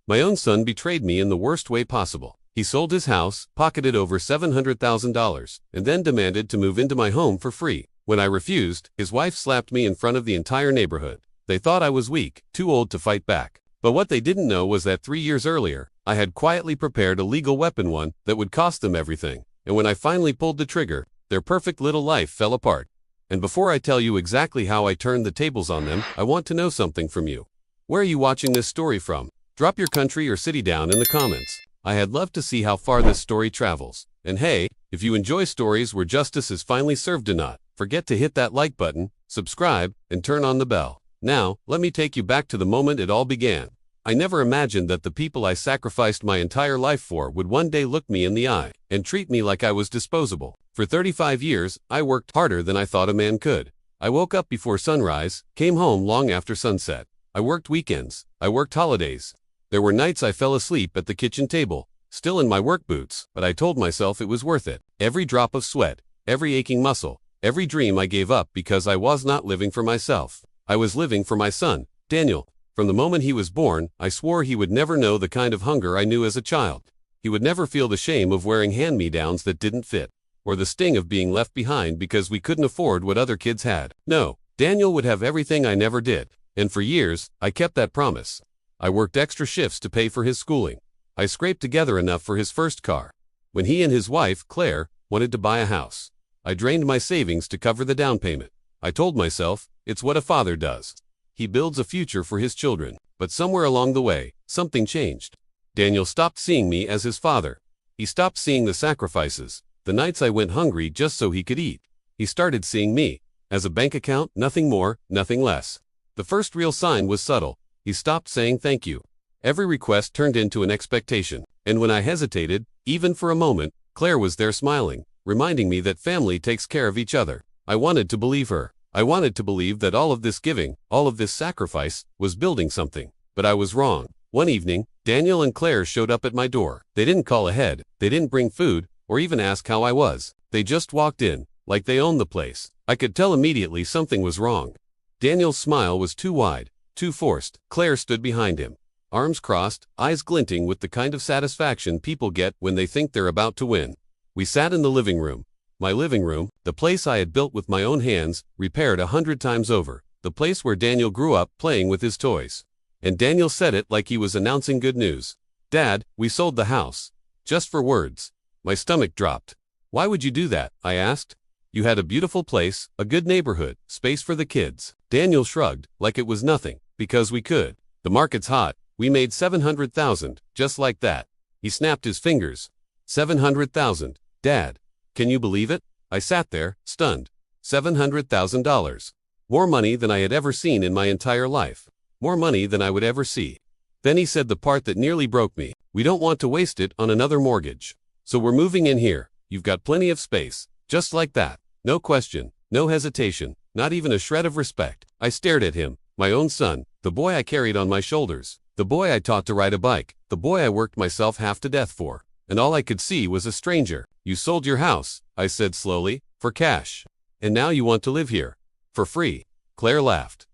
My own son betrayed me in the worst way possible. He sold his house, pocketed over $700,000, and then demanded to move into my home for free. When I refused, his wife slapped me in front of the entire neighborhood. They thought I was weak, too old to fight back. But what they didn't know was that 3 years earlier, I had quietly prepared a legal weapon, one that would cost them everything. And when I finally pulled the trigger, their perfect little life fell apart. And before I tell you exactly how I turned the tables on them, I want to know something from you. Where are you watching this story from? Drop your country or city down in the comments. I had loved to see how far this story travels. And hey, if you enjoy stories where justice is finally served, do not forget to hit that like button, subscribe, and turn on the bell. Now, let me take you back to the moment it all began. I never imagined that the people I sacrificed my entire life for would one day look me in the eye and treat me like I was disposable. For 35 years, I worked harder than I thought a man could. I woke up before sunrise, came home long after sunset. I worked weekends. I worked holidays. There were nights I fell asleep at the kitchen table, still in my work boots, but I told myself it was worth it. Every drop of sweat, every aching muscle, every dream I gave up because I was not living for myself. I was living for my son, Daniel. From the moment he was born, I swore he would never know the kind of hunger I knew as a child. He would never feel the shame of wearing hand-me-downs that didn't fit, or the sting of being left behind because we couldn't afford what other kids had. No, Daniel would have everything I never did. And for years, I kept that promise. I worked extra shifts to pay for his schooling. I scraped together enough for his first car. When he and his wife, Claire, wanted to buy a house, I drained my savings to cover the down payment. I told myself, it's what a father does. He builds a future for his children. But somewhere along the way, something changed. Daniel stopped seeing me as his father. He stopped seeing the sacrifices, the nights I went hungry just so he could eat. He started seeing me as a bank account, nothing more, nothing less. The first real sign was subtle. He stopped saying thank you. Every request turned into an expectation. And when I hesitated, even for a moment, Claire was there smiling, reminding me that family takes care of each other. I wanted to believe her. I wanted to believe that all of this giving, all of this sacrifice, was building something. But I was wrong. One evening, Daniel and Claire showed up at my door. They didn't call ahead. They didn't bring food, or even ask how I was. They just walked in, like they owned the place. I could tell immediately something was wrong. Daniel's smile was too wide, too forced. Claire stood behind him, arms crossed, eyes glinting with the kind of satisfaction people get when they think they're about to win. We sat in the living room. My living room, the place I had built with my own hands, repaired 100 times over, the place where Daniel grew up playing with his toys. And Daniel said it like he was announcing good news. Dad, we sold the house. Just for words. My stomach dropped. Why would you do that? I asked. You had a beautiful place, a good neighborhood, space for the kids. Daniel shrugged, like it was nothing, because we could. The market's hot. We made $700,000, just like that. He snapped his fingers. $700,000. Dad. Can you believe it? I sat there, stunned. $700,000. More money than I had ever seen in my entire life. More money than I would ever see. Then he said the part that nearly broke me. We don't want to waste it on another mortgage. So we're moving in here. You've got plenty of space. Just like that. No question, no hesitation, not even a shred of respect. I stared at him, my own son, the boy I carried on my shoulders, the boy I taught to ride a bike, the boy I worked myself half to death for. And all I could see was a stranger. You sold your house, I said slowly, for cash. And now you want to live here. For free. Claire laughed.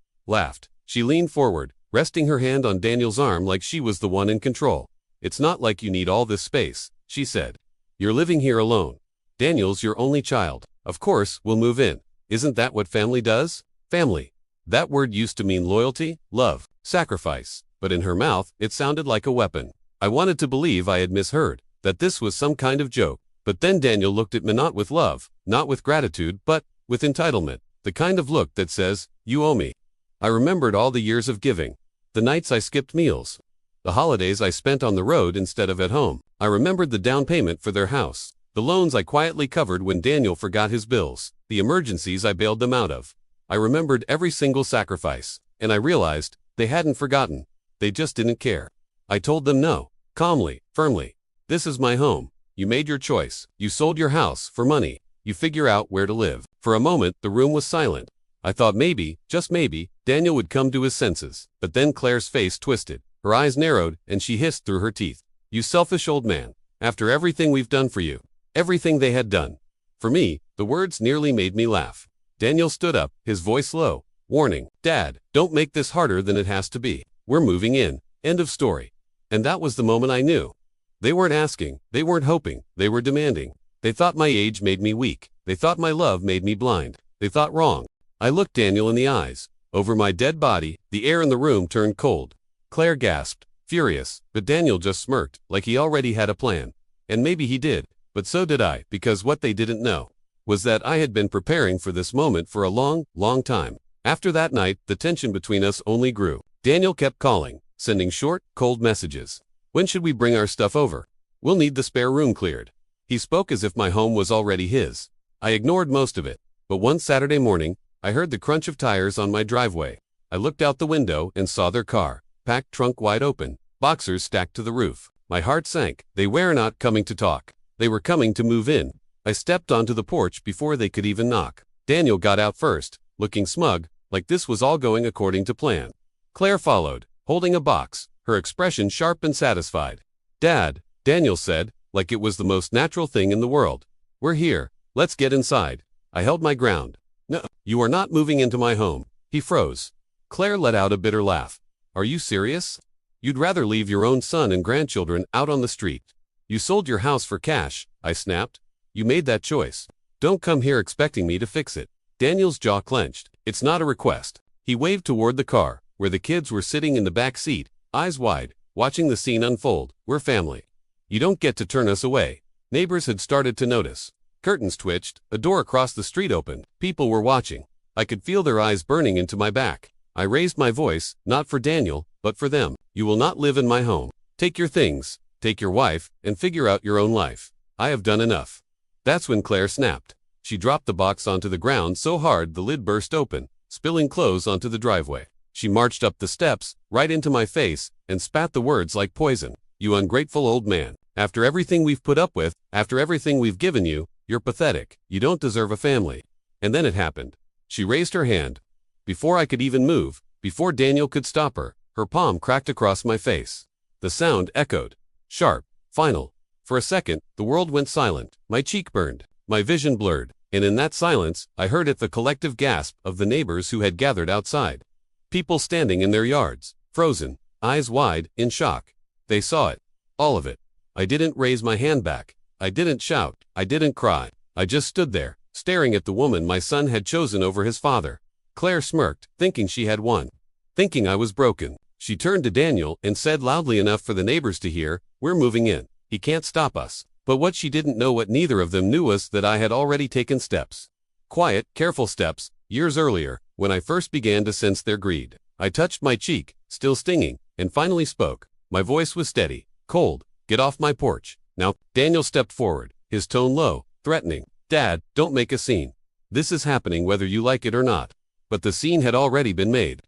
She leaned forward, resting her hand on Daniel's arm like she was the one in control. It's not like you need all this space, she said. You're living here alone. Daniel's your only child. Of course, we'll move in. Isn't that what family does? Family. That word used to mean loyalty, love, sacrifice. But in her mouth, it sounded like a weapon. I wanted to believe I had misheard, that this was some kind of joke. But then Daniel looked at me not with love, not with gratitude, but with entitlement. The kind of look that says, you owe me. I remembered all the years of giving. The nights I skipped meals. The holidays I spent on the road instead of at home. I remembered the down payment for their house. The loans I quietly covered when Daniel forgot his bills. The emergencies I bailed them out of. I remembered every single sacrifice. And I realized, they hadn't forgotten. They just didn't care. I told them no. Calmly, firmly. This is my home. You made your choice. You sold your house for money. You figure out where to live. For a moment, the room was silent. I thought maybe, just maybe, Daniel would come to his senses. But then Claire's face twisted. Her eyes narrowed, and she hissed through her teeth. You selfish old man. After everything we've done for you. Everything they had done. For me, the words nearly made me laugh. Daniel stood up, his voice low. Warning. Dad, don't make this harder than it has to be. We're moving in. End of story. And that was the moment I knew. They weren't asking, they weren't hoping, they were demanding. They thought my age made me weak. They thought my love made me blind. They thought wrong. I looked Daniel in the eyes. Over my dead body, the air in the room turned cold. Claire gasped, furious, but Daniel just smirked, like he already had a plan. And maybe he did, but so did I, because what they didn't know was that I had been preparing for this moment for a long, long time. After that night, the tension between us only grew. Daniel kept calling, sending short, cold messages. When should we bring our stuff over? We'll need the spare room cleared. He spoke as if my home was already his. I ignored most of it, but one Saturday morning, I heard the crunch of tires on my driveway. I looked out the window and saw their car, packed trunk wide open, boxers stacked to the roof. My heart sank. They were not coming to talk. They were coming to move in. I stepped onto the porch before they could even knock. Daniel got out first, looking smug, like this was all going according to plan. Claire followed, holding a box, her expression sharp and satisfied. "Dad," Daniel said, like it was the most natural thing in the world. "We're here. Let's get inside." I held my ground. "No, you are not moving into my home." He froze. Claire let out a bitter laugh. "Are you serious? You'd rather leave your own son and grandchildren out on the street. You sold your house for cash," I snapped. "You made that choice. Don't come here expecting me to fix it." Daniel's jaw clenched. "It's not a request." He waved toward the car, where the kids were sitting in the back seat, eyes wide, watching the scene unfold. "We're family. You don't get to turn us away." Neighbors had started to notice. Curtains twitched, a door across the street opened. People were watching. I could feel their eyes burning into my back. I raised my voice, not for Daniel, but for them. "You will not live in my home. Take your things, take your wife, and figure out your own life. I have done enough." That's when Claire snapped. She dropped the box onto the ground so hard the lid burst open, spilling clothes onto the driveway. She marched up the steps, right into my face, and spat the words like poison. "You ungrateful old man. After everything we've put up with, after everything we've given you, you're pathetic. You don't deserve a family." And then it happened. She raised her hand. Before I could even move, before Daniel could stop her, her palm cracked across my face. The sound echoed. Sharp, final. For a second, the world went silent. My cheek burned. My vision blurred. And in that silence, I heard it, the collective gasp of the neighbors who had gathered outside. People standing in their yards, frozen, eyes wide, in shock. They saw it. All of it. I didn't raise my hand back. I didn't shout. I didn't cry. I just stood there, staring at the woman my son had chosen over his father. Claire smirked, thinking she had won. Thinking I was broken. She turned to Daniel and said loudly enough for the neighbors to hear, "We're moving in. He can't stop us." But what she didn't know, what neither of them knew, was that I had already taken steps. Quiet, careful steps, years earlier, when I first began to sense their greed. I touched my cheek, still stinging, and finally spoke. My voice was steady, cold. "Get off my porch." Now, Daniel stepped forward, his tone low, threatening. "Dad, don't make a scene. This is happening whether you like it or not." But the scene had already been made.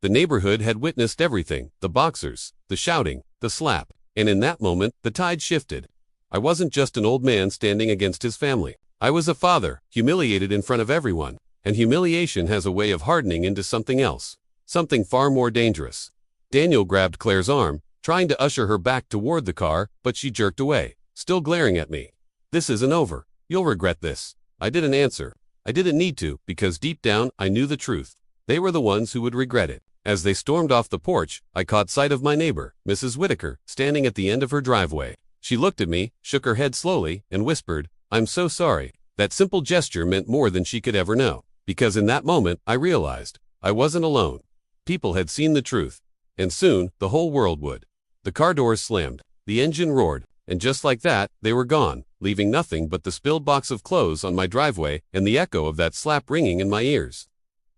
The neighborhood had witnessed everything, the boxers, the shouting, the slap, and in that moment, the tide shifted. I wasn't just an old man standing against his family. I was a father, humiliated in front of everyone, and humiliation has a way of hardening into something else, something far more dangerous. Daniel grabbed Claire's arm, trying to usher her back toward the car, but she jerked away, still glaring at me. "This isn't over. You'll regret this." I didn't answer. I didn't need to, because deep down, I knew the truth. They were the ones who would regret it. As they stormed off the porch, I caught sight of my neighbor, Mrs. Whitaker, standing at the end of her driveway. She looked at me, shook her head slowly, and whispered, "I'm so sorry." That simple gesture meant more than she could ever know, because in that moment, I realized I wasn't alone. People had seen the truth, and soon, the whole world would. The car doors slammed, the engine roared, and just like that, they were gone, leaving nothing but the spilled box of clothes on my driveway and the echo of that slap ringing in my ears.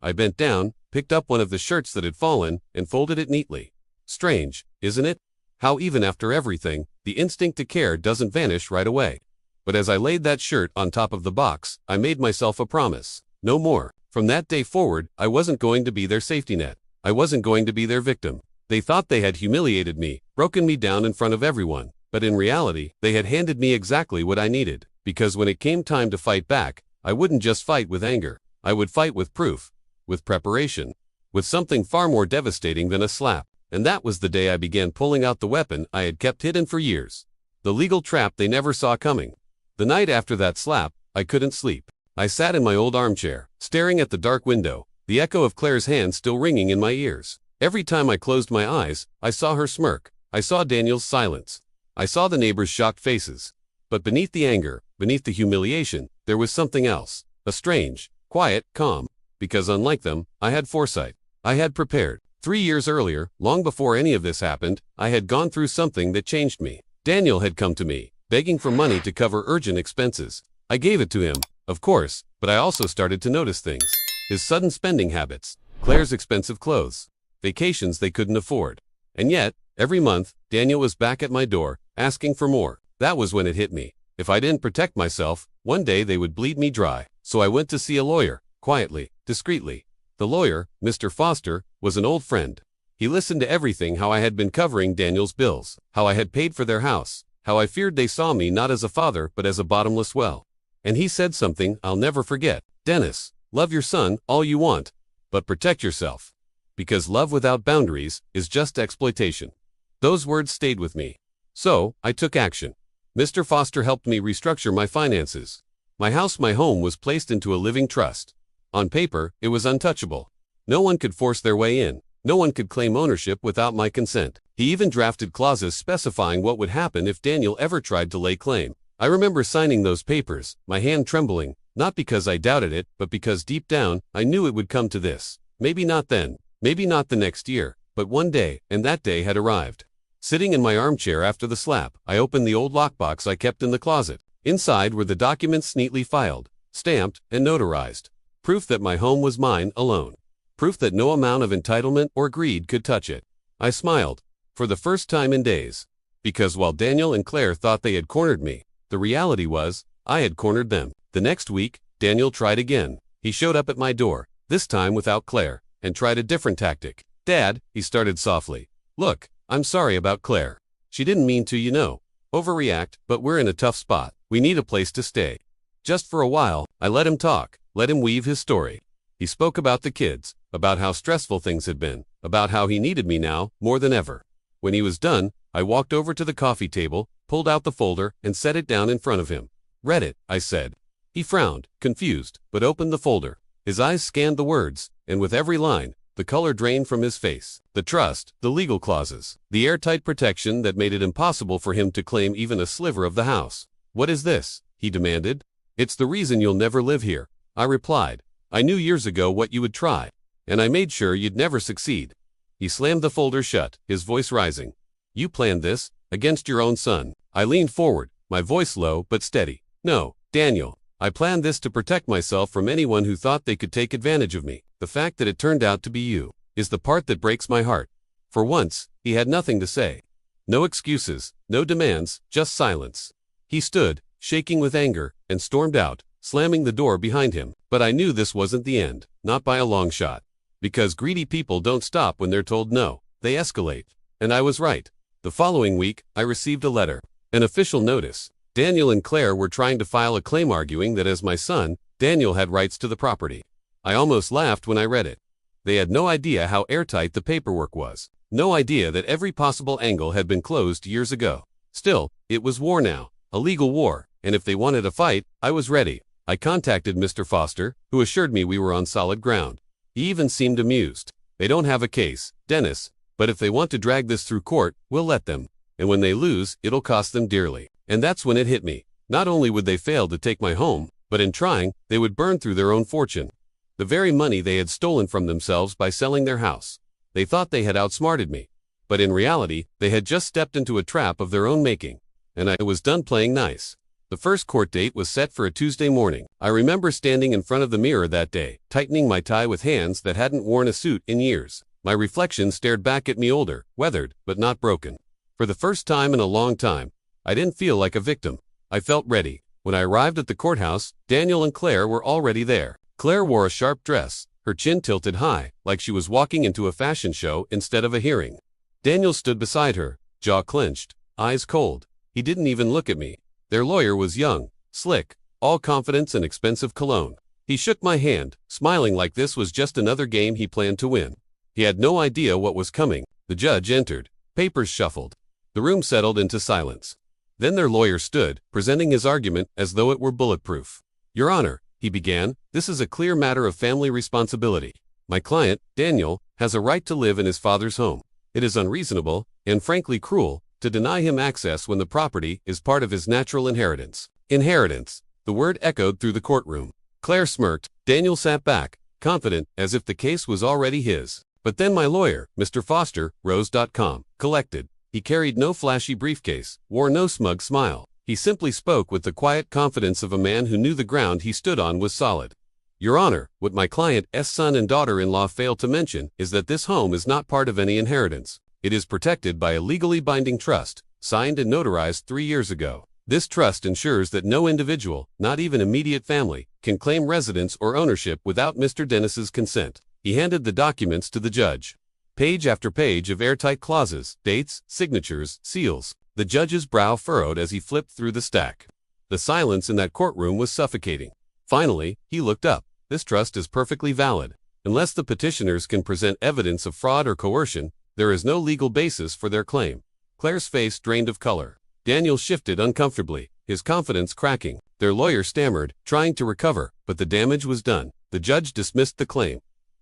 I bent down, picked up one of the shirts that had fallen, and folded it neatly. Strange, isn't it? How even after everything, the instinct to care doesn't vanish right away. But as I laid that shirt on top of the box, I made myself a promise. No more. From that day forward, I wasn't going to be their safety net. I wasn't going to be their victim. They thought they had humiliated me, broken me down in front of everyone. But in reality, they had handed me exactly what I needed. Because when it came time to fight back, I wouldn't just fight with anger. I would fight with proof, with preparation, with something far more devastating than a slap. And that was the day I began pulling out the weapon I had kept hidden for years. The legal trap they never saw coming. The night after that slap, I couldn't sleep. I sat in my old armchair, staring at the dark window, the echo of Claire's hand still ringing in my ears. Every time I closed my eyes, I saw her smirk, I saw Daniel's silence. I saw the neighbors' shocked faces. But beneath the anger, beneath the humiliation, there was something else. A strange, quiet calm. Because unlike them, I had foresight. I had prepared. 3 years earlier, long before any of this happened, I had gone through something that changed me. Daniel had come to me, begging for money to cover urgent expenses. I gave it to him, of course, but I also started to notice things. His sudden spending habits, Claire's expensive clothes, vacations they couldn't afford. And yet, every month, Daniel was back at my door, asking for more. That was when it hit me. If I didn't protect myself, one day they would bleed me dry. So I went to see a lawyer, quietly, discreetly. The lawyer, Mr. Foster, was an old friend. He listened to everything: how I had been covering Daniel's bills, how I had paid for their house, how I feared they saw me not as a father but as a bottomless well. And he said something I'll never forget. "Dennis, love your son all you want, but protect yourself. Because love without boundaries is just exploitation." Those words stayed with me. So, I took action. Mr. Foster helped me restructure my finances. My house, my home, was placed into a living trust. On paper, it was untouchable. No one could force their way in. No one could claim ownership without my consent. He even drafted clauses specifying what would happen if Daniel ever tried to lay claim. I remember signing those papers, my hand trembling, not because I doubted it, but because deep down, I knew it would come to this. Maybe not then, maybe not the next year, but one day, and that day had arrived. Sitting in my armchair after the slap, I opened the old lockbox I kept in the closet. Inside were the documents neatly filed, stamped, and notarized. Proof that my home was mine alone. Proof that no amount of entitlement or greed could touch it. I smiled, for the first time in days. Because while Daniel and Claire thought they had cornered me, the reality was, I had cornered them. The next week, Daniel tried again. He showed up at my door, this time without Claire, and tried a different tactic. "Dad," he started softly. "Look, I'm sorry about Claire. She didn't mean to, overreact, but we're in a tough spot. We need a place to stay." Just for a while, I let him talk, let him weave his story. He spoke about the kids, about how stressful things had been, about how he needed me now more than ever. When he was done, I walked over to the coffee table, pulled out the folder, and set it down in front of him. "Read it," I said. He frowned, confused, but opened the folder. His eyes scanned the words, and with every line, the color drained from his face. The trust, the legal clauses, the airtight protection that made it impossible for him to claim even a sliver of the house. "What is this?" he demanded. "It's the reason you'll never live here," I replied. "I knew years ago what you would try, and I made sure you'd never succeed." He slammed the folder shut, his voice rising. "You planned this, against your own son." I leaned forward, my voice low but steady. "No, Daniel. I planned this to protect myself from anyone who thought they could take advantage of me. The fact that it turned out to be you is the part that breaks my heart." For once, he had nothing to say. No excuses, no demands, just silence. He stood, shaking with anger, and stormed out, slamming the door behind him. But I knew this wasn't the end, not by a long shot. Because greedy people don't stop when they're told no, they escalate. And I was right. The following week, I received a letter, an official notice. Daniel and Claire were trying to file a claim arguing that as my son, Daniel had rights to the property. I almost laughed when I read it. They had no idea how airtight the paperwork was. No idea that every possible angle had been closed years ago. Still, it was war now, a legal war, and if they wanted a fight, I was ready. I contacted Mr. Foster, who assured me we were on solid ground. He even seemed amused. "They don't have a case, Dennis, but if they want to drag this through court, we'll let them. And when they lose, it'll cost them dearly." And that's when it hit me. Not only would they fail to take my home, but in trying, they would burn through their own fortune. The very money they had stolen from themselves by selling their house. They thought they had outsmarted me. But in reality, they had just stepped into a trap of their own making. And I was done playing nice. The first court date was set for a Tuesday morning. I remember standing in front of the mirror that day, tightening my tie with hands that hadn't worn a suit in years. My reflection stared back at me, older, weathered, but not broken. For the first time in a long time, I didn't feel like a victim. I felt ready. When I arrived at the courthouse, Daniel and Claire were already there. Claire wore a sharp dress, her chin tilted high, like she was walking into a fashion show instead of a hearing. Daniel stood beside her, jaw clenched, eyes cold. He didn't even look at me. Their lawyer was young, slick, all confidence and expensive cologne. He shook my hand, smiling like this was just another game he planned to win. He had no idea what was coming. The judge entered. Papers shuffled. The room settled into silence. Then their lawyer stood, presenting his argument as though it were bulletproof. "Your Honor," he began, "this is a clear matter of family responsibility. My client, Daniel, has a right to live in his father's home. It is unreasonable, and frankly cruel, to deny him access when the property is part of his natural inheritance. Inheritance. The word echoed through the courtroom. Claire smirked. Daniel sat back, confident, as if the case was already his. But then my lawyer, Mr. Foster, Rose.com, collected. He carried no flashy briefcase, wore no smug smile. He simply spoke with the quiet confidence of a man who knew the ground he stood on was solid. Your Honor, what my client's son and daughter-in-law failed to mention is that this home is not part of any inheritance. It is protected by a legally binding trust, signed and notarized 3 years ago. This trust ensures that no individual, not even immediate family, can claim residence or ownership without Mr. Dennis's consent. He handed the documents to the judge. Page after page of airtight clauses, dates, signatures, seals. The judge's brow furrowed as he flipped through the stack. The silence in that courtroom was suffocating. Finally, he looked up. This trust is perfectly valid. Unless the petitioners can present evidence of fraud or coercion, there is no legal basis for their claim. Claire's face drained of color. Daniel shifted uncomfortably, his confidence cracking. Their lawyer stammered, trying to recover, but the damage was done. The judge dismissed the claim.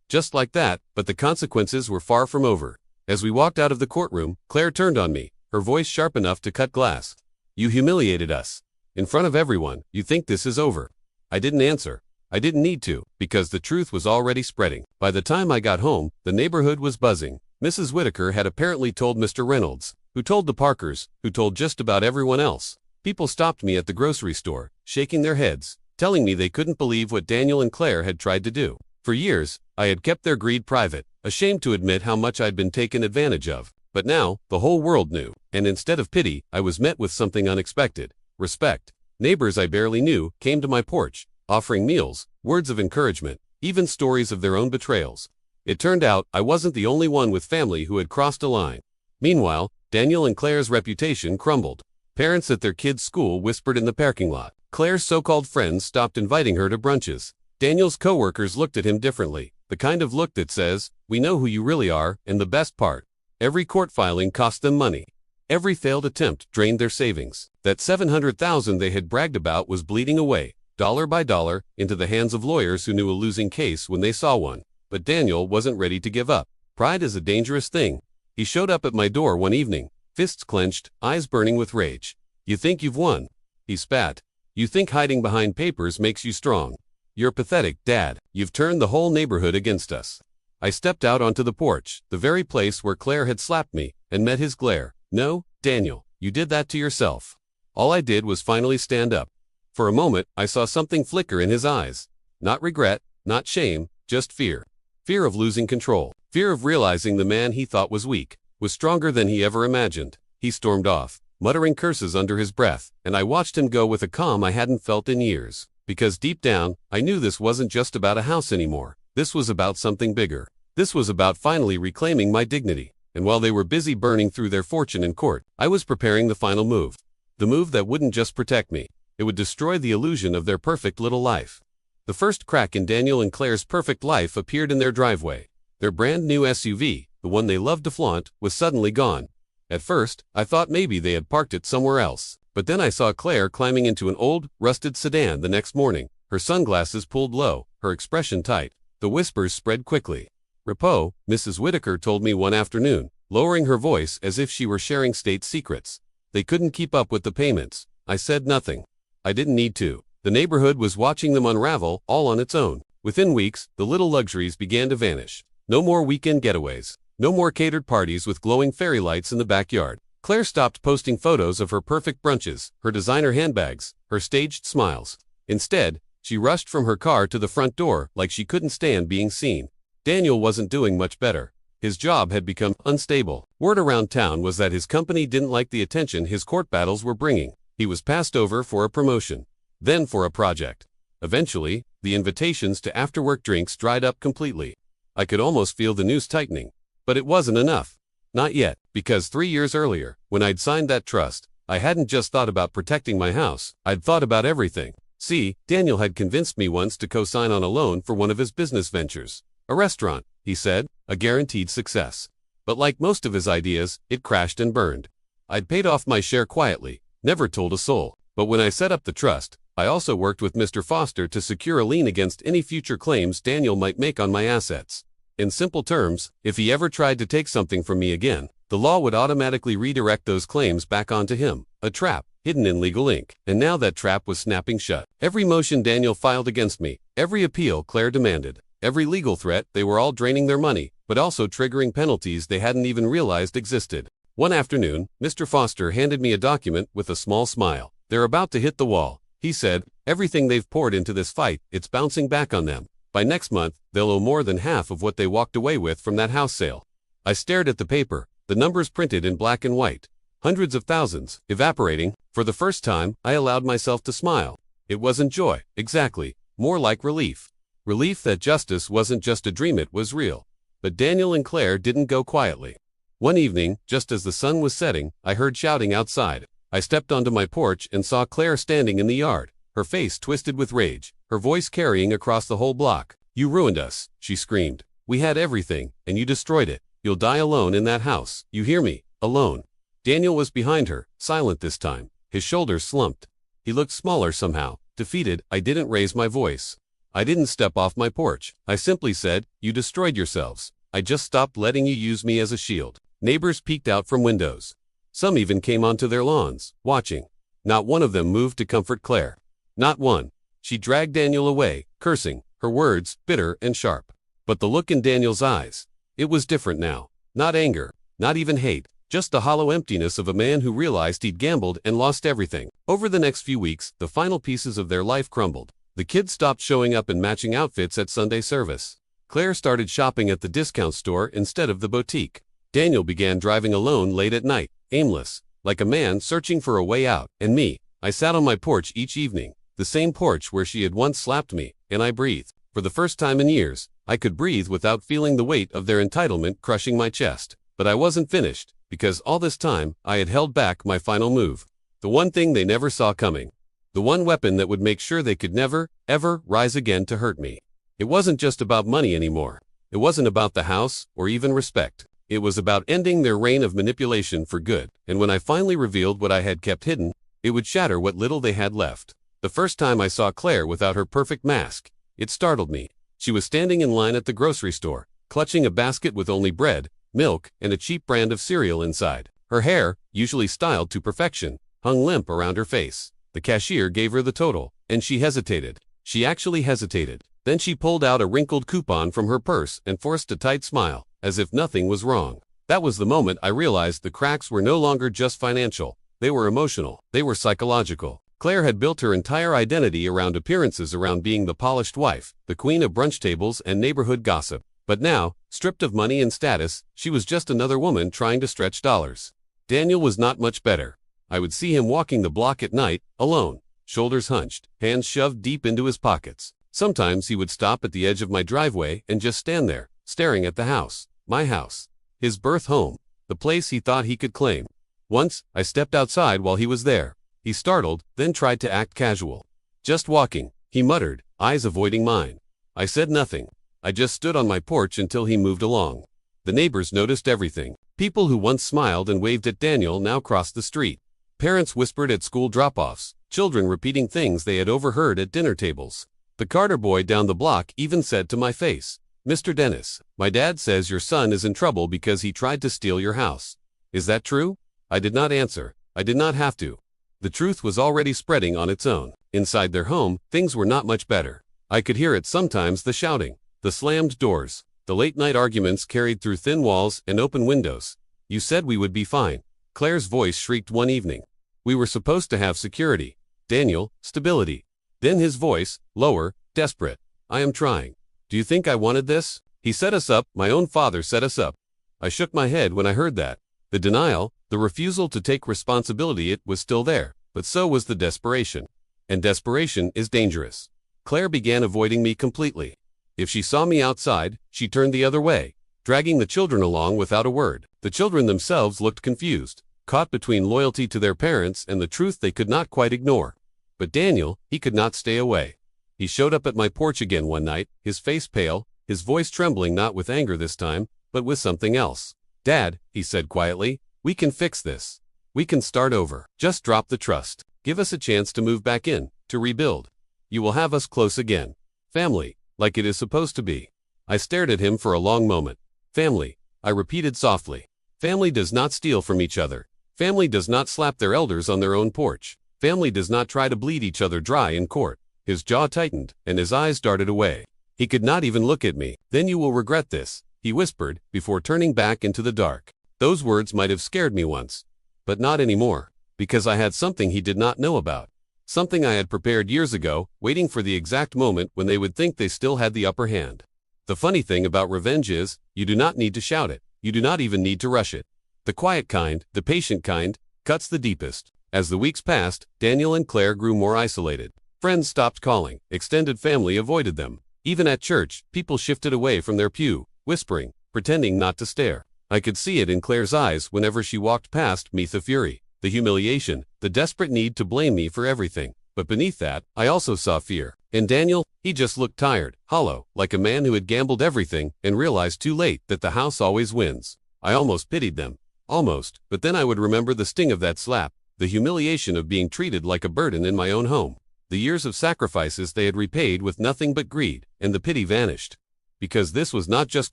Just like that, but the consequences were far from over. As we walked out of the courtroom, Claire turned on me, her voice sharp enough to cut glass. You humiliated us. In front of everyone, you think this is over. I didn't answer. I didn't need to, because the truth was already spreading. By the time I got home, the neighborhood was buzzing. Mrs. Whitaker had apparently told Mr. Reynolds, who told the Parkers, who told just about everyone else. People stopped me at the grocery store, shaking their heads, telling me they couldn't believe what Daniel and Claire had tried to do. For years, I had kept their greed private, ashamed to admit how much I'd been taken advantage of. But now, the whole world knew, and instead of pity, I was met with something unexpected: respect. Neighbors I barely knew came to my porch, offering meals, words of encouragement, even stories of their own betrayals. It turned out I wasn't the only one with family who had crossed a line. Meanwhile, Daniel and Claire's reputation crumbled. Parents at their kids' school whispered in the parking lot. Claire's so-called friends stopped inviting her to brunches. Daniel's co-workers looked at him differently, the kind of look that says, "We know who you really are," and the best part, every court filing cost them money. Every failed attempt drained their savings. That $700,000 they had bragged about was bleeding away, dollar by dollar, into the hands of lawyers who knew a losing case when they saw one. But Daniel wasn't ready to give up. Pride is a dangerous thing. He showed up at my door one evening, fists clenched, eyes burning with rage. "You think you've won?" he spat. "You think hiding behind papers makes you strong? You're pathetic, Dad. You've turned the whole neighborhood against us." I stepped out onto the porch, the very place where Claire had slapped me, and met his glare. "No, Daniel, you did that to yourself." All I did was finally stand up. For a moment, I saw something flicker in his eyes. Not regret, not shame, just fear. Fear of losing control. Fear of realizing the man he thought was weak was stronger than he ever imagined. He stormed off, muttering curses under his breath, and I watched him go with a calm I hadn't felt in years. Because deep down, I knew this wasn't just about a house anymore. This was about something bigger. This was about finally reclaiming my dignity. And while they were busy burning through their fortune in court, I was preparing the final move. The move that wouldn't just protect me. It would destroy the illusion of their perfect little life. The first crack in Daniel and Claire's perfect life appeared in their driveway. Their brand new SUV, the one they loved to flaunt, was suddenly gone. At first, I thought maybe they had parked it somewhere else. But then I saw Claire climbing into an old, rusted sedan the next morning, her sunglasses pulled low, her expression tight. The whispers spread quickly. "Repo," Mrs. Whitaker told me one afternoon, lowering her voice as if she were sharing state secrets. "They couldn't keep up with the payments." I said nothing. I didn't need to. The neighborhood was watching them unravel, all on its own. Within weeks, the little luxuries began to vanish. No more weekend getaways. No more catered parties with glowing fairy lights in the backyard. Claire stopped posting photos of her perfect brunches, her designer handbags, her staged smiles. Instead, she rushed from her car to the front door like she couldn't stand being seen. Daniel wasn't doing much better. His job had become unstable. Word around town was that his company didn't like the attention his court battles were bringing. He was passed over for a promotion, then for a project. Eventually, the invitations to after-work drinks dried up completely. I could almost feel the noose tightening. But it wasn't enough. Not yet, because 3 years earlier, when I'd signed that trust, I hadn't just thought about protecting my house, I'd thought about everything. See, Daniel had convinced me once to co-sign on a loan for one of his business ventures. A restaurant, he said, a guaranteed success. But like most of his ideas, it crashed and burned. I'd paid off my share quietly, never told a soul. But when I set up the trust, I also worked with Mr. Foster to secure a lien against any future claims Daniel might make on my assets. In simple terms, if he ever tried to take something from me again, The law would automatically redirect those claims back onto him, a trap, hidden in legal ink. And now that trap was snapping shut. Every motion Daniel filed against me, every appeal Claire demanded, every legal threat, they were all draining their money, but also triggering penalties they hadn't even realized existed. One afternoon, Mr. Foster handed me a document with a small smile. They're about to hit the wall, he said. Everything they've poured into this fight, it's bouncing back on them. By next month, they'll owe more than half of what they walked away with from that house sale. I stared at the paper, the numbers printed in black and white. Hundreds of thousands, evaporating. For the first time, I allowed myself to smile. It wasn't joy, exactly, more like relief. Relief that justice wasn't just a dream, it was real. But Daniel and Claire didn't go quietly. One evening, just as the sun was setting, I heard shouting outside. I stepped onto my porch and saw Claire standing in the yard, her face twisted with rage, her voice carrying across the whole block. "You ruined us," she screamed. "We had everything, and you destroyed it. You'll die alone in that house. You hear me? Alone." Daniel was behind her, silent this time. His shoulders slumped. He looked smaller somehow, defeated. I didn't raise my voice. I didn't step off my porch. I simply said, "You destroyed yourselves. I just stopped letting you use me as a shield." Neighbors peeked out from windows. Some even came onto their lawns, watching. Not one of them moved to comfort Claire. Not one. She dragged Daniel away, cursing, her words bitter and sharp. But the look in Daniel's eyes, it was different now. Not anger, not even hate, just the hollow emptiness of a man who realized he'd gambled and lost everything. Over the next few weeks, the final pieces of their life crumbled. The kids stopped showing up in matching outfits at Sunday service. Claire started shopping at the discount store instead of the boutique. Daniel began driving alone late at night, aimless, like a man searching for a way out. And me, I sat on my porch each evening, the same porch where she had once slapped me, and I breathed. For the first time in years, I could breathe without feeling the weight of their entitlement crushing my chest. But I wasn't finished, because all this time, I had held back my final move. The one thing they never saw coming. The one weapon that would make sure they could never, ever rise again to hurt me. It wasn't just about money anymore. It wasn't about the house, or even respect. It was about ending their reign of manipulation for good. And when I finally revealed what I had kept hidden, it would shatter what little they had left. The first time I saw Claire without her perfect mask, it startled me. She was standing in line at the grocery store, clutching a basket with only bread, milk, and a cheap brand of cereal inside. Her hair, usually styled to perfection, hung limp around her face. The cashier gave her the total, and she hesitated. She actually hesitated. Then she pulled out a wrinkled coupon from her purse and forced a tight smile, as if nothing was wrong. That was the moment I realized the cracks were no longer just financial. They were emotional. They were psychological. Claire had built her entire identity around appearances, around being the polished wife, the queen of brunch tables and neighborhood gossip. But now, stripped of money and status, she was just another woman trying to stretch dollars. Daniel was not much better. I would see him walking the block at night, alone, shoulders hunched, hands shoved deep into his pockets. Sometimes he would stop at the edge of my driveway and just stand there, staring at the house, my house, his birth home, the place he thought he could claim. Once, I stepped outside while he was there. He startled, then tried to act casual. "Just walking," he muttered, eyes avoiding mine. I said nothing. I just stood on my porch until he moved along. The neighbors noticed everything. People who once smiled and waved at Daniel now crossed the street. Parents whispered at school drop-offs, children repeating things they had overheard at dinner tables. The Carter boy down the block even said to my face, "Mr. Dennis, my dad says your son is in trouble because he tried to steal your house. Is that true?" I did not answer. I did not have to. The truth was already spreading on its own. Inside their home, things were not much better. I could hear it sometimes, the shouting, the slammed doors, the late-night arguments carried through thin walls and open windows. "You said we would be fine," Claire's voice shrieked one evening. "We were supposed to have security. Daniel, stability." Then his voice, lower, desperate. "I am trying. Do you think I wanted this? He set us up, my own father set us up." I shook my head when I heard that. The denial, the refusal to take responsibility, it was still there, but so was the desperation. And desperation is dangerous. Claire began avoiding me completely. If she saw me outside, she turned the other way, dragging the children along without a word. The children themselves looked confused, caught between loyalty to their parents and the truth they could not quite ignore. But Daniel, he could not stay away. He showed up at my porch again one night, his face pale, his voice trembling, not with anger this time, but with something else. "Dad," he said quietly, "we can fix this. We can start over. Just drop the trust. Give us a chance to move back in, to rebuild. You will have us close again. Family, like it is supposed to be." I stared at him for a long moment. "Family," I repeated softly. Family does not steal from each other. Family does not slap their elders on their own porch. Family does not try to bleed each other dry in court. His jaw tightened, and his eyes darted away. He could not even look at me. Then you will regret this, he whispered, before turning back into the dark. Those words might have scared me once, but not anymore, because I had something he did not know about. Something I had prepared years ago, waiting for the exact moment when they would think they still had the upper hand. The funny thing about revenge is, you do not need to shout it. You do not even need to rush it. The quiet kind, the patient kind, cuts the deepest. As the weeks passed, Daniel and Claire grew more isolated. Friends stopped calling. Extended family avoided them. Even at church, people shifted away from their pew, whispering, pretending not to stare. I could see it in Claire's eyes whenever she walked past me, the fury, the humiliation, the desperate need to blame me for everything. But beneath that, I also saw fear. And Daniel, he just looked tired, hollow, like a man who had gambled everything and realized too late that the house always wins. I almost pitied them. Almost, but then I would remember the sting of that slap, the humiliation of being treated like a burden in my own home. The years of sacrifices they had repaid with nothing but greed, and the pity vanished. Because this was not just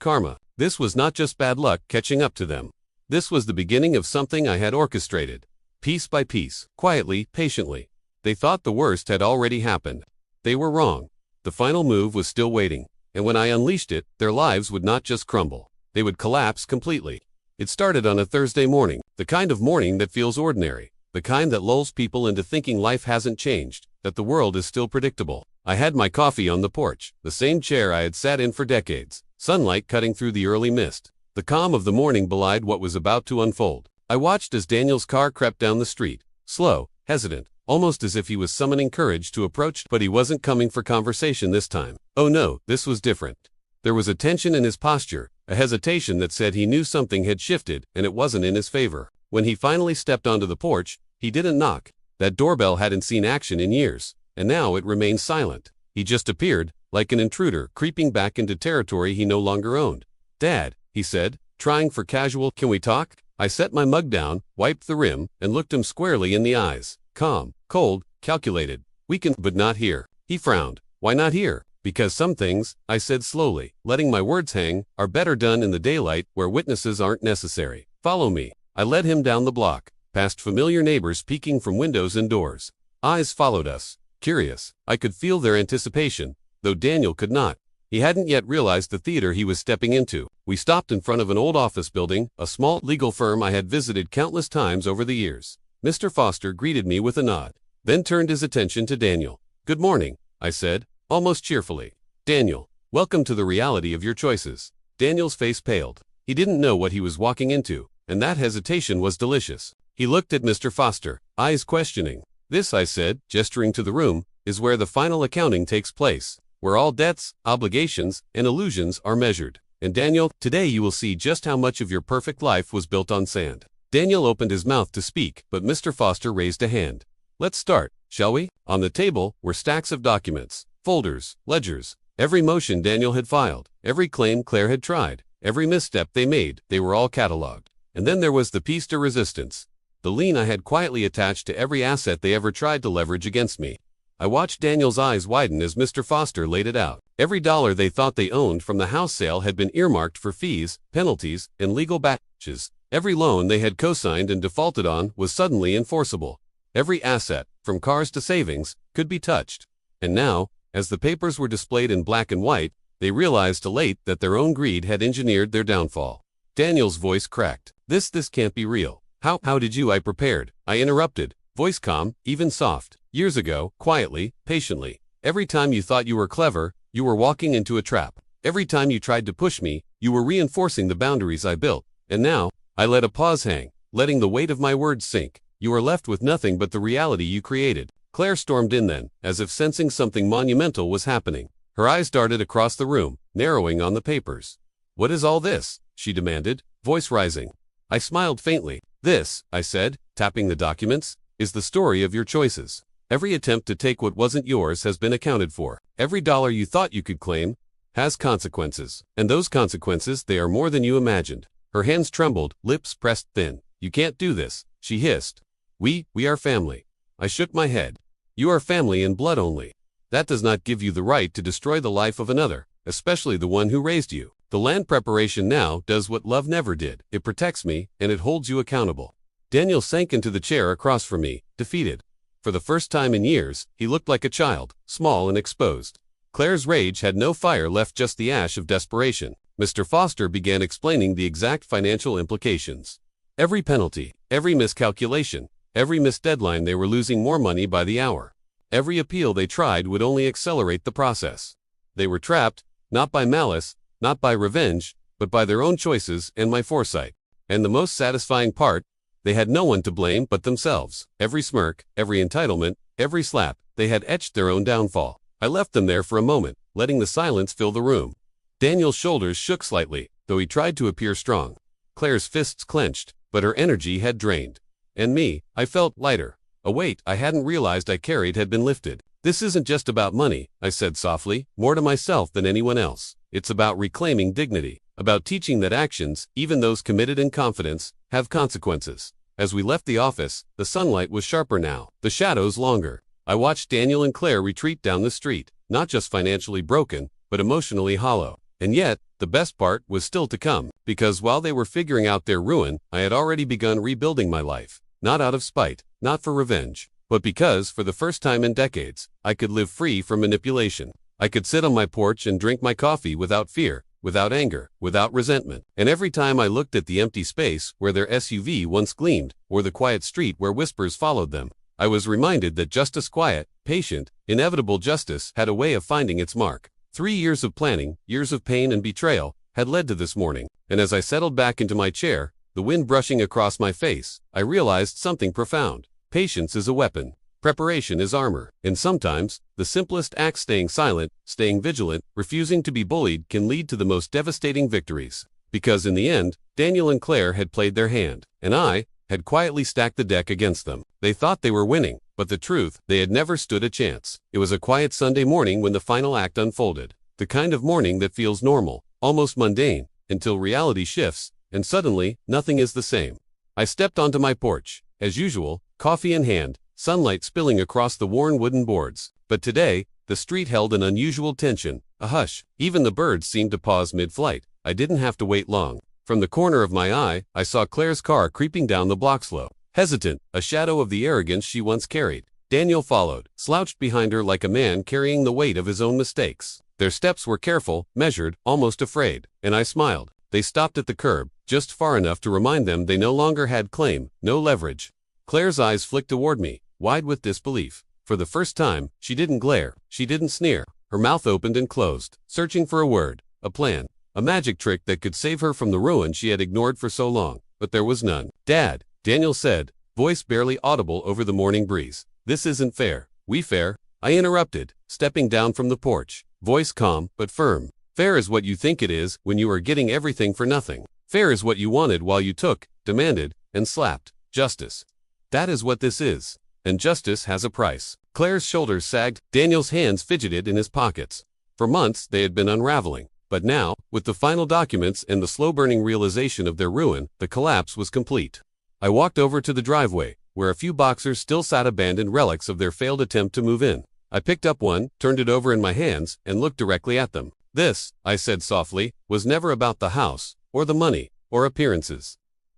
karma. This was not just bad luck catching up to them. This was the beginning of something I had orchestrated. Piece by piece, quietly, patiently. They thought the worst had already happened. They were wrong. The final move was still waiting, and when I unleashed it, their lives would not just crumble. They would collapse completely. It started on a Thursday morning, the kind of morning that feels ordinary, the kind that lulls people into thinking life hasn't changed, that the world is still predictable. I had my coffee on the porch, the same chair I had sat in for decades, sunlight cutting through the early mist. The calm of the morning belied what was about to unfold. I watched as Daniel's car crept down the street, slow, hesitant, almost as if he was summoning courage to approach, but he wasn't coming for conversation this time. Oh no, this was different. There was a tension in his posture, a hesitation that said he knew something had shifted and it wasn't in his favor. When he finally stepped onto the porch, he didn't knock. That doorbell hadn't seen action in years, and now it remained silent. He just appeared, like an intruder creeping back into territory he no longer owned. "Dad," he said, trying for casual, "can we talk?" I set my mug down, wiped the rim, and looked him squarely in the eyes. Calm, cold, calculated. "We can, but not here." He frowned. "Why not here?" "Because some things," I said slowly, letting my words hang, "are better done in the daylight where witnesses aren't necessary. Follow me." I led him down the block, past familiar neighbors peeking from windows and doors. Eyes followed us, curious. I could feel their anticipation, though Daniel could not. He hadn't yet realized the theater he was stepping into. We stopped in front of an old office building, a small legal firm I had visited countless times over the years. Mr. Foster greeted me with a nod, then turned his attention to Daniel. "Good morning," I said, almost cheerfully. "Daniel, welcome to the reality of your choices." Daniel's face paled. He didn't know what he was walking into, and that hesitation was delicious. He looked at Mr. Foster, eyes questioning. "This," I said, gesturing to the room, "is where the final accounting takes place, where all debts, obligations, and illusions are measured. And Daniel, today you will see just how much of your perfect life was built on sand." Daniel opened his mouth to speak, but Mr. Foster raised a hand. "Let's start, shall we?" On the table were stacks of documents, folders, ledgers. Every motion Daniel had filed, every claim Claire had tried, every misstep they made, they were all cataloged. And then there was the piece de resistance, the lien I had quietly attached to every asset they ever tried to leverage against me. I watched Daniel's eyes widen as Mr. Foster laid it out. Every dollar they thought they owned from the house sale had been earmarked for fees, penalties, and legal batches. Every loan they had co-signed and defaulted on was suddenly enforceable. Every asset, from cars to savings, could be touched. And now, as the papers were displayed in black and white, they realized too late that their own greed had engineered their downfall. Daniel's voice cracked. This can't be real." How did you?" I prepared. I interrupted, voice calm, even soft. "Years ago, quietly, patiently. Every time you thought you were clever, you were walking into a trap. Every time you tried to push me, you were reinforcing the boundaries I built. And now," I let a pause hang, letting the weight of my words sink, "you are left with nothing but the reality you created." Claire stormed in then, as if sensing something monumental was happening. Her eyes darted across the room, narrowing on the papers. "What is all this?" she demanded, voice rising. I smiled faintly. "This," I said, tapping the documents, "is the story of your choices. Every attempt to take what wasn't yours has been accounted for. Every dollar you thought you could claim has consequences. And those consequences, they are more than you imagined." Her hands trembled, lips pressed thin. "You can't do this," she hissed. We are family." I shook my head. "You are family in blood only. That does not give you the right to destroy the life of another, especially the one who raised you." The land preparation now does what love never did. It protects me, and it holds you accountable. Daniel sank into the chair across from me, defeated. For the first time in years, he looked like a child, small and exposed. Claire's rage had no fire left, just the ash of desperation. Mr. Foster began explaining the exact financial implications. Every penalty, every miscalculation, every missed deadline, they were losing more money by the hour. Every appeal they tried would only accelerate the process. They were trapped, not by malice, not by revenge, but by their own choices and my foresight. And the most satisfying part, they had no one to blame but themselves. Every smirk, every entitlement, every slap, they had etched their own downfall. I left them there for a moment, letting the silence fill the room. Daniel's shoulders shook slightly, though he tried to appear strong. Claire's fists clenched, but her energy had drained. And me, I felt lighter. A weight I hadn't realized I carried had been lifted. This isn't just about money, I said softly, more to myself than anyone else. It's about reclaiming dignity, about teaching that actions, even those committed in confidence, have consequences. As we left the office, the sunlight was sharper now, the shadows longer. I watched Daniel and Claire retreat down the street, not just financially broken, but emotionally hollow. And yet, the best part was still to come, because while they were figuring out their ruin, I had already begun rebuilding my life. Not out of spite, not for revenge, but because, for the first time in decades, I could live free from manipulation. I could sit on my porch and drink my coffee without fear, without anger, without resentment. And every time I looked at the empty space where their SUV once gleamed, or the quiet street where whispers followed them, I was reminded that justice, quiet, patient, inevitable justice, had a way of finding its mark. 3 years of planning, years of pain and betrayal, had led to this morning. And as I settled back into my chair, the wind brushing across my face, I realized something profound. Patience is a weapon. Preparation is armor. And sometimes, the simplest act, staying silent, staying vigilant, refusing to be bullied, can lead to the most devastating victories. Because in the end, Daniel and Claire had played their hand, and I had quietly stacked the deck against them. They thought they were winning, but the truth, they had never stood a chance. It was a quiet Sunday morning when the final act unfolded. The kind of morning that feels normal, almost mundane, until reality shifts, and suddenly, nothing is the same. I stepped onto my porch, as usual, coffee in hand, sunlight spilling across the worn wooden boards. But today, the street held an unusual tension, a hush. Even the birds seemed to pause mid-flight. I didn't have to wait long. From the corner of my eye, I saw Claire's car creeping down the block slope. Hesitant, a shadow of the arrogance she once carried. Daniel followed, slouched behind her like a man carrying the weight of his own mistakes. Their steps were careful, measured, almost afraid, and I smiled. They stopped at the curb, just far enough to remind them they no longer had claim, no leverage. Claire's eyes flicked toward me, wide with disbelief. For the first time, she didn't glare, she didn't sneer. Her mouth opened and closed, searching for a word, a plan, a magic trick that could save her from the ruin she had ignored for so long. But there was none. "Dad," Daniel said, voice barely audible over the morning breeze. "This isn't fair." "We fair?" I interrupted, stepping down from the porch, voice calm but firm. "Fair is what you think it is when you are getting everything for nothing. Fair is what you wanted while you took, demanded, and slapped. Justice. That is what this is. And justice has a price." Claire's shoulders sagged, Daniel's hands fidgeted in his pockets. For months they had been unraveling, but now, with the final documents and the slow-burning realization of their ruin, the collapse was complete. I walked over to the driveway, where a few boxers still sat, abandoned relics of their failed attempt to move in. I picked up one, turned it over in my hands, and looked directly at them. "This," I said softly, "was never about the house, or the money, or appearances.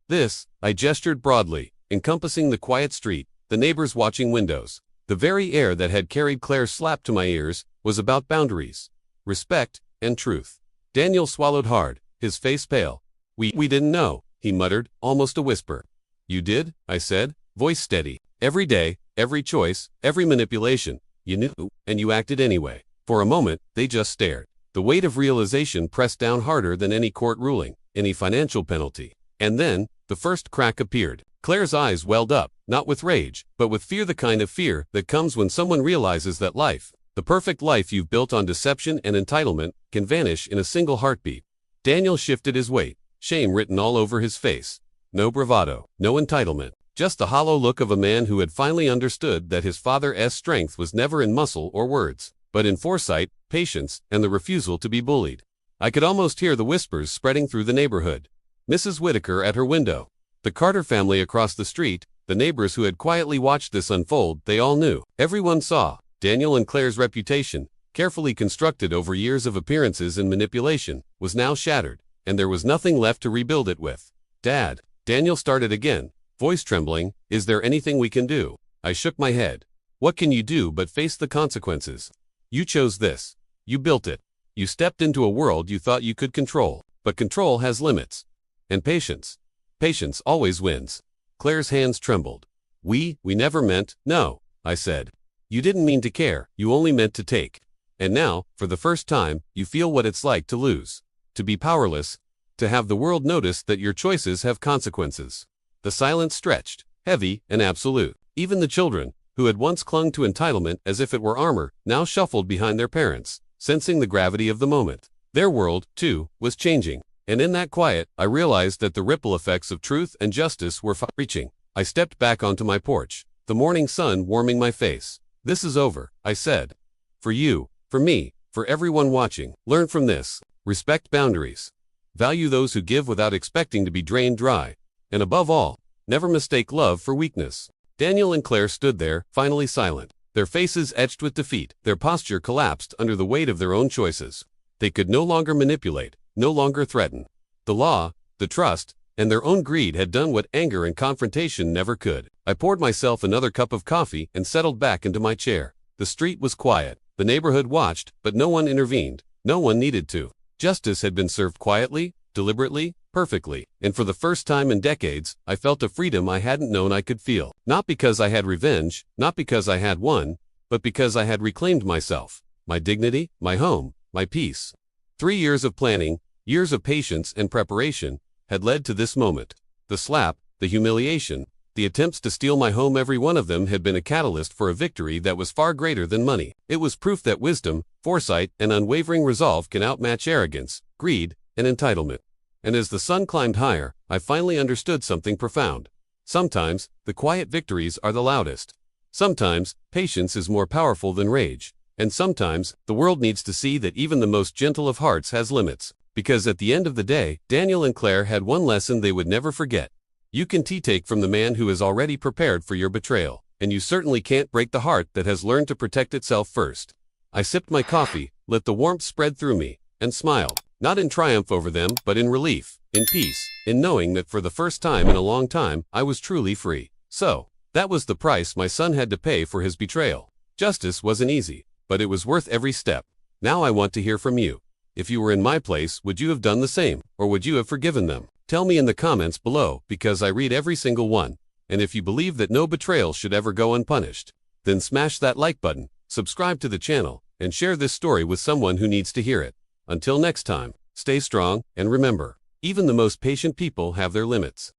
This," I gestured broadly, encompassing the quiet street, the neighbors' watching windows. The very air that had carried Claire's slap to my ears was about boundaries, respect, and truth. Daniel swallowed hard, his face pale. We didn't know," he muttered, almost a whisper. "You did," I said, voice steady. "Every day, every choice, every manipulation, you knew, and you acted anyway." For a moment, they just stared. The weight of realization pressed down harder than any court ruling, any financial penalty. And then, the first crack appeared. Claire's eyes welled up, not with rage, but with fear, the kind of fear that comes when someone realizes that life, the perfect life you've built on deception and entitlement, can vanish in a single heartbeat. Daniel shifted his weight, shame written all over his face. No bravado, no entitlement, just the hollow look of a man who had finally understood that his father's strength was never in muscle or words, but in foresight, patience, and the refusal to be bullied. I could almost hear the whispers spreading through the neighborhood. Mrs. Whitaker at her window. The Carter family across the street, the neighbors who had quietly watched this unfold, they all knew. Everyone saw. Daniel and Claire's reputation, carefully constructed over years of appearances and manipulation, was now shattered, and there was nothing left to rebuild it with. "Dad," Daniel started again, voice trembling, "is there anything we can do?" I shook my head. "What can you do but face the consequences? You chose this. You built it. You stepped into a world you thought you could control, but control has limits. And patience. Patience always wins." Claire's hands trembled. We never meant." "No," I said. "You didn't mean to care, you only meant to take. And now, for the first time, you feel what it's like to lose. To be powerless. To have the world notice that your choices have consequences." The silence stretched, heavy and absolute. Even the children, who had once clung to entitlement as if it were armor, now shuffled behind their parents, sensing the gravity of the moment. Their world, too, was changing. And in that quiet, I realized that the ripple effects of truth and justice were far-reaching. I stepped back onto my porch, the morning sun warming my face. "This is over," I said. "For you, for me, for everyone watching. Learn from this. Respect boundaries. Value those who give without expecting to be drained dry. And above all, never mistake love for weakness." Daniel and Claire stood there, finally silent, their faces etched with defeat, their posture collapsed under the weight of their own choices. They could no longer manipulate, no longer threaten. The law, the trust, and their own greed had done what anger and confrontation never could. I poured myself another cup of coffee and settled back into my chair. The street was quiet. The neighborhood watched, but no one intervened. No one needed to. Justice had been served quietly, deliberately, perfectly, and for the first time in decades, I felt a freedom I hadn't known I could feel. Not because I had revenge, not because I had won, but because I had reclaimed myself, my dignity, my home, my peace. 3 years of planning, years of patience and preparation, had led to this moment. The slap, the humiliation, the attempts to steal my home, every one of them had been a catalyst for a victory that was far greater than money. It was proof that wisdom, foresight, and unwavering resolve can outmatch arrogance, greed, and entitlement. And as the sun climbed higher, I finally understood something profound. Sometimes, the quiet victories are the loudest. Sometimes, patience is more powerful than rage. And sometimes, the world needs to see that even the most gentle of hearts has limits. Because at the end of the day, Daniel and Claire had one lesson they would never forget. You can take from the man who is already prepared for your betrayal, and you certainly can't break the heart that has learned to protect itself first. I sipped my coffee, let the warmth spread through me, and smiled. Not in triumph over them, but in relief, in peace, in knowing that for the first time in a long time, I was truly free. So, that was the price my son had to pay for his betrayal. Justice wasn't easy, but it was worth every step. Now I want to hear from you. If you were in my place, would you have done the same, or would you have forgiven them? Tell me in the comments below, because I read every single one. And if you believe that no betrayal should ever go unpunished, then smash that like button, subscribe to the channel, and share this story with someone who needs to hear it. Until next time, stay strong, and remember, even the most patient people have their limits.